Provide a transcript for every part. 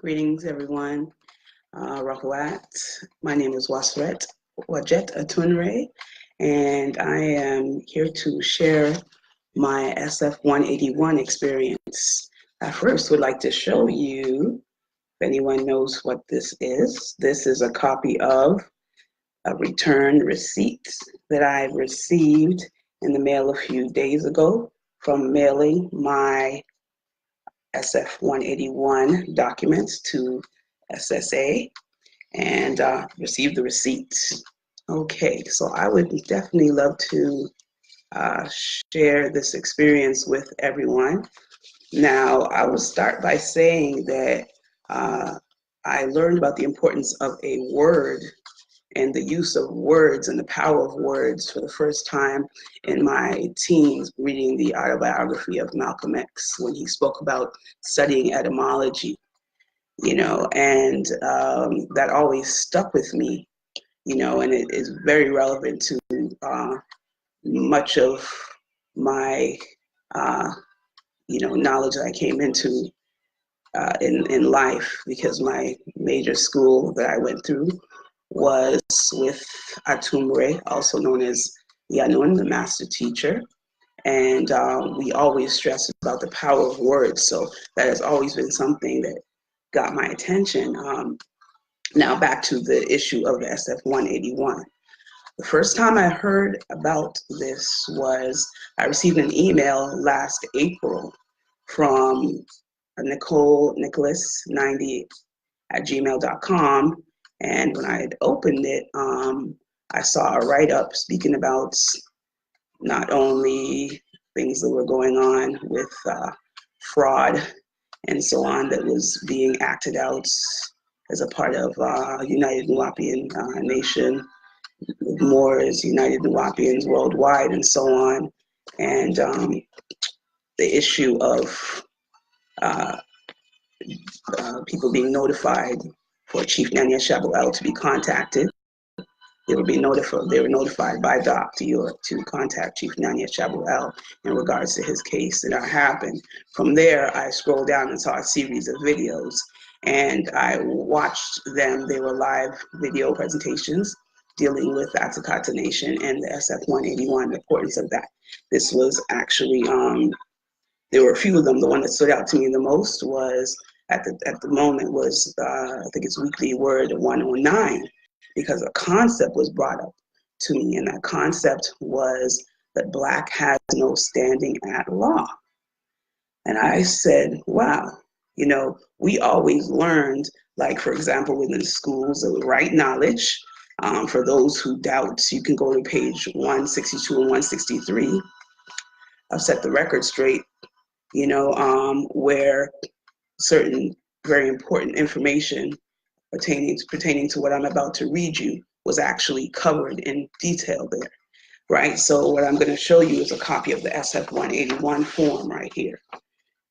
Greetings, everyone. Rahuat. My name is Wosret, Wadjet Atun-Re, and I am here to share my SF-181 experience. I first would like to show you, if anyone knows what this is a copy of a return receipt that I received in the mail a few days ago from mailing my SF-181 documents to SSA and received the receipts. Okay, so I would definitely love to share this experience with everyone. Now, I will start by saying that I learned about the importance of a word and the use of words and the power of words for the first time in my teens, reading the autobiography of Malcolm X when he spoke about studying etymology, and that always stuck with me, and it is very relevant to much of my, knowledge that I came into in life, because my major school that I went through was with Atun-Re, also known as Yanun, the master teacher. And we always stressed about the power of words. So that has always been something that got my attention. Now back to the issue of the SF-181. The first time I heard about this was I received an email last April from Nicholas90 at gmail.com. And when I had opened it, I saw a write-up speaking about not only things that were going on with fraud and so on that was being acted out as a part of United Nuwaubian Nation, Moors, United Nuwaubians worldwide, and so on. And the issue of people being notified for Chief Nanya-Shaabu to be contacted. They were notified by Doc to contact Chief Nanya-Shaabu in regards to his case, and that happened. From there, I scrolled down and saw a series of videos, and I watched them. They were live video presentations dealing with the At-sik-hata Nation and the SF-181, the importance of that. This was actually, there were a few of them. The one that stood out to me the most was, at the moment, was, I think it's Weekly Word 109, because a concept was brought up to me, and that concept was that Black has no standing at law. And I said, wow, we always learned, like, for example, within schools, the right knowledge. For those who doubt, you can go to page 162 and 163. I've set the record straight, where certain very important information pertaining to what I'm about to read you was actually covered in detail there, right? So what I'm going to show you is a copy of the SF-181 form right here,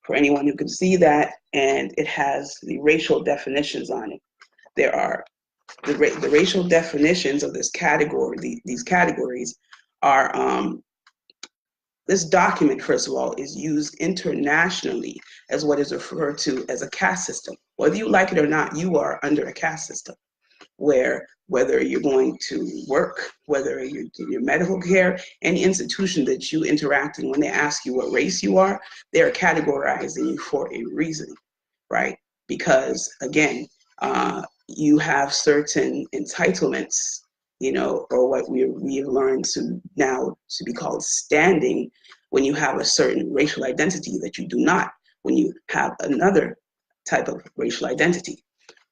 for anyone who can see that, and it has the racial definitions on it. There are the racial definitions of this category. These categories are this document, first of all, is used internationally as what is referred to as a caste system. Whether you like it or not, you are under a caste system, where whether you're going to work, whether you're in your medical care, any institution that you interact in, when they ask you what race you are, they're categorizing you for a reason, right? Because, again, you have certain entitlements, or what we have learned to now to be called standing, when you have a certain racial identity that you do not when you have another type of racial identity.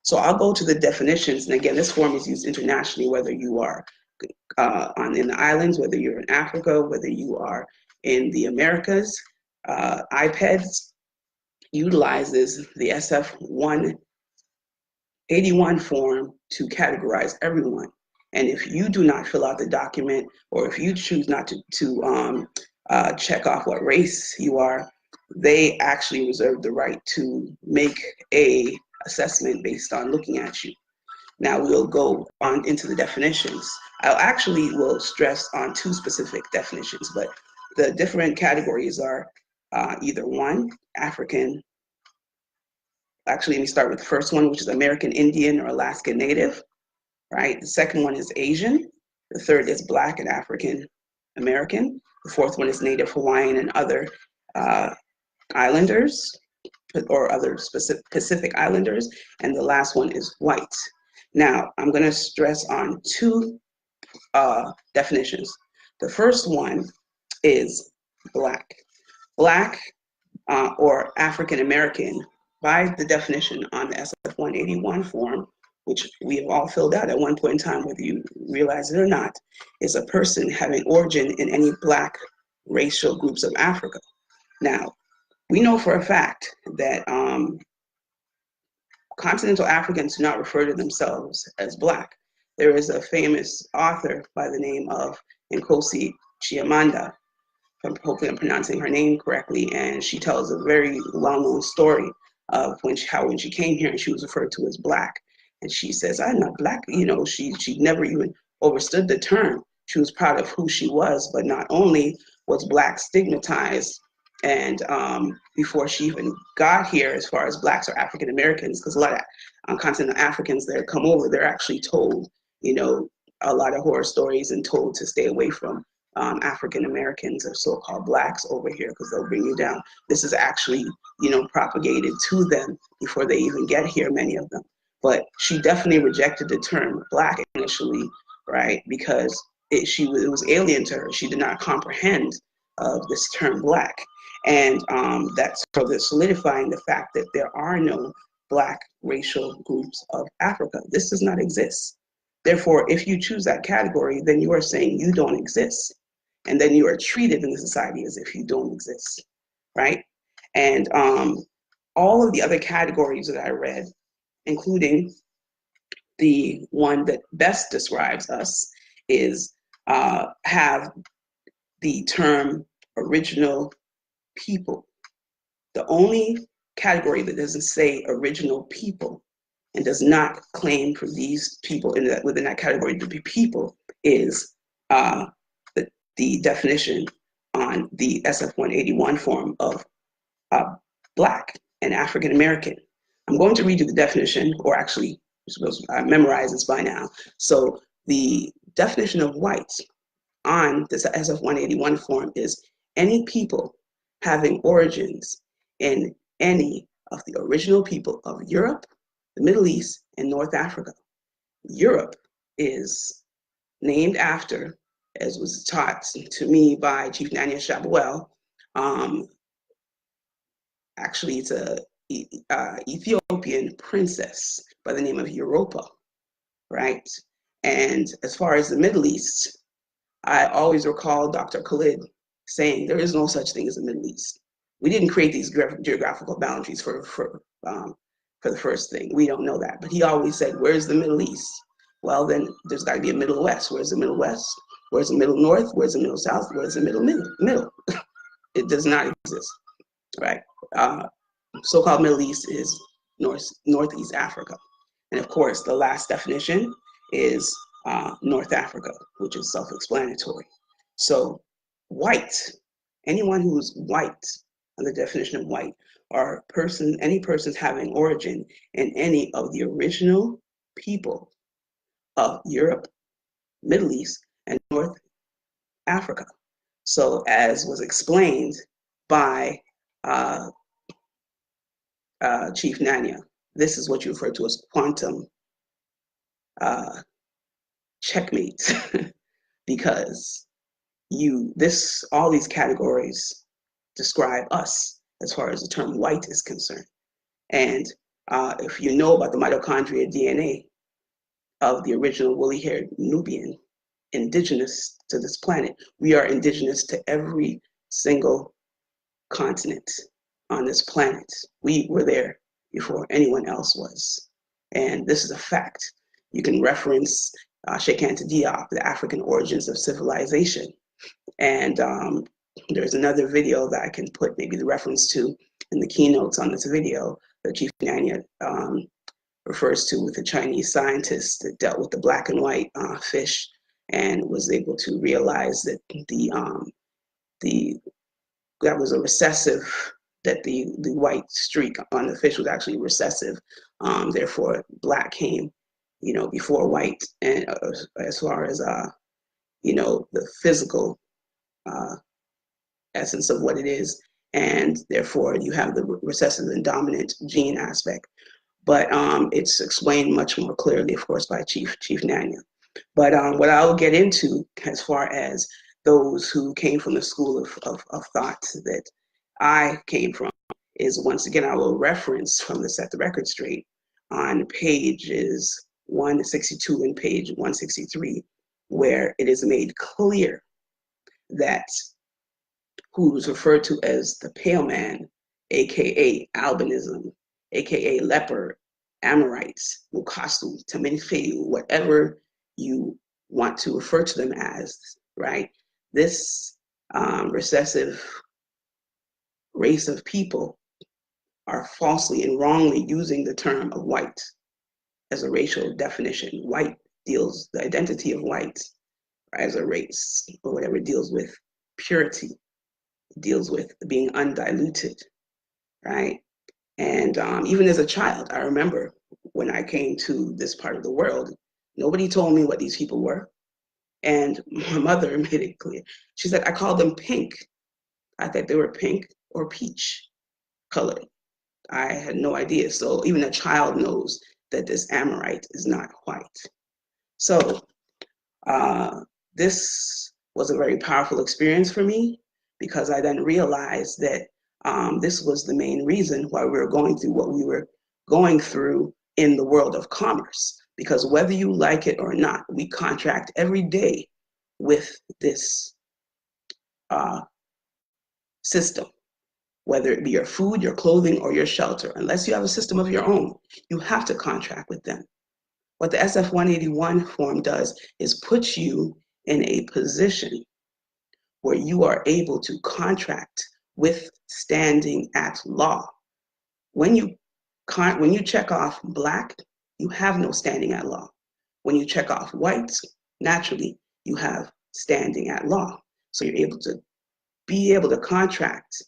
So I'll go to the definitions, and again, this form is used internationally, whether you are in the islands, whether you're in Africa, whether you are in the Americas. IPEDS utilizes the SF-181 form to categorize everyone. And if you do not fill out the document, or if you choose not to check off what race you are, they actually reserve the right to make a assessment based on looking at you. Now we'll go on into the definitions. I will stress on two specific definitions, but the different categories are either one, African Actually, let me start with the first one, which is American Indian or Alaskan Native, right? The second one is Asian. The third is Black and African American. The fourth one is Native Hawaiian and other islanders or other Pacific Islanders. And the last one is white. Now, I'm going to stress on two definitions. The first one is Black. Black or African American, by the definition on the SF-181 form, which we have all filled out at one point in time, whether you realize it or not, is a person having origin in any Black racial groups of Africa. Now, we know for a fact that continental Africans do not refer to themselves as Black. There is a famous author by the name of Nkosi Chimamanda, hopefully I'm pronouncing her name correctly, and she tells a very well-known story of when she came here and she was referred to as Black. And she says, I'm not Black. You know, she never even understood the term. She was proud of who she was, but not only was Black stigmatized, and before she even got here, as far as Blacks or African Americans, because a lot of continental Africans that come over, they're actually told, you know, a lot of horror stories and told to stay away from African Americans or so-called Blacks over here because they'll bring you down. This is actually, you know, propagated to them before they even get here, many of them. But she definitely rejected the term Black initially, right? Because it was alien to her. She did not comprehend this term Black. And that's further solidifying the fact that there are no Black racial groups of Africa. This does not exist. Therefore, if you choose that category, then you are saying you don't exist. And then you are treated in the society as if you don't exist, right? And all of the other categories that I read, including the one that best describes us, is have the term original people. The only category that doesn't say original people and does not claim for these people within that category to be people is the definition on the SF-181 form of Black and African American. I'm going to read you the definition, or actually, I memorize this by now. So the definition of white on this SF-181 form is any people having origins in any of the original people of Europe, the Middle East, and North Africa. Europe is named after, as was taught to me by Chief Nanya-Shaabu-Eil. Actually, it's a Ethiopian princess by the name of Europa, right? And as far as the Middle East, I always recall Dr. Khalid saying there is no such thing as the Middle East. We didn't create these geographical boundaries for the first thing. We don't know that. But he always said, where's the Middle East? Well, then there's got to be a Middle West. Where's the Middle West? Where's the Middle North? Where's the Middle South? Where's the middle? It does not exist, right? So-called Middle East is Northeast Africa. And of course, the last definition is North Africa, which is self-explanatory. So white, anyone who's white, on the definition of white, are any persons having origin in any of the original people of Europe, Middle East, and North Africa. So as was explained by Chief Nanya, this is what you refer to as quantum checkmate, because all these categories describe us as far as the term white is concerned. And if you know about the mitochondria DNA of the original woolly-haired Nubian, indigenous to this planet, we are indigenous to every single continent on this planet. We were there before anyone else was. And this is a fact. You can reference Sheikh Anta Diop, The African Origins of Civilization. And there's another video that I can put maybe the reference to in the keynotes on this video that Chief Nanya refers to, with a Chinese scientist that dealt with the black and white fish and was able to realize that that was a recessive that the white streak on the fish was actually recessive. Therefore, black came, before white, and as far as the physical essence of what it is, and therefore you have the recessive and dominant gene aspect. But it's explained much more clearly, of course, by Chief Nanya. But what I'll get into as far as those who came from the school of thought that I came from is, once again, I will reference from the Set the Record Straight on pages 162 and page 163, where it is made clear that who was referred to as the pale man, aka albinism, aka leper, Amorites, Mukasu, Taminfeu, whatever you want to refer to them as, right? This recessive race of people are falsely and wrongly using the term of white as a racial definition. White deals, the identity of white as a race or whatever, deals with purity, deals with being undiluted, right? And even as a child, I remember when I came to this part of the world, nobody told me what these people were. And my mother made it clear. She said, I called them pink. I thought they were pink or peach colored. I had no idea. So even a child knows that this Amorite is not white. So this was a very powerful experience for me, because I then realized that this was the main reason why we were going through what we were going through in the world of commerce. Because whether you like it or not, we contract every day with this system, whether it be your food, your clothing, or your shelter. Unless you have a system of your own, you have to contract with them. What the SF-181 form does is put you in a position where you are able to contract with standing at law. When you check off black, you have no standing at law. When you check off white, naturally, you have standing at law. So you're able to contract,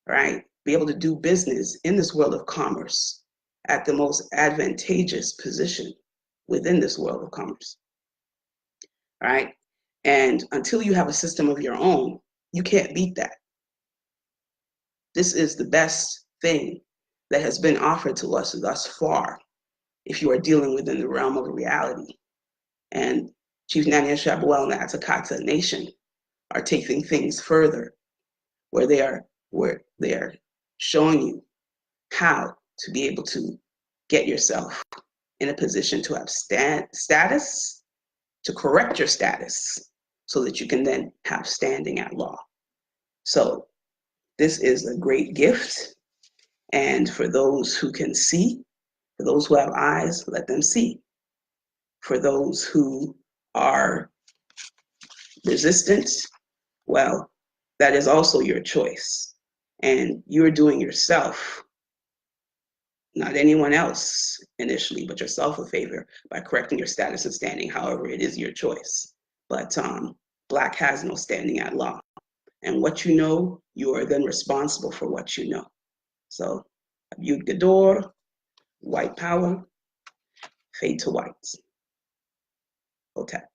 right? Be able to do business in this world of commerce at the most advantageous position within this world of commerce, right? And until you have a system of your own, you can't beat that. This is the best thing that has been offered to us thus far, if you are dealing within the realm of reality. And Chief Nanya-Shaabu and the At-sik-hata nation are taking things further, where they are showing you how to be able to get yourself in a position to have status, to correct your status, so that you can then have standing at law. So this is a great gift. And for those who can see, for those who have eyes, let them see. For those who are resistant, well, that is also your choice. And you're doing yourself, not anyone else initially, but yourself a favor by correcting your status and standing. However, it is your choice. But Black has no standing at law. And what you know, you are then responsible for what you know. So, Abud Gador, white power, fade to whites. Hotep.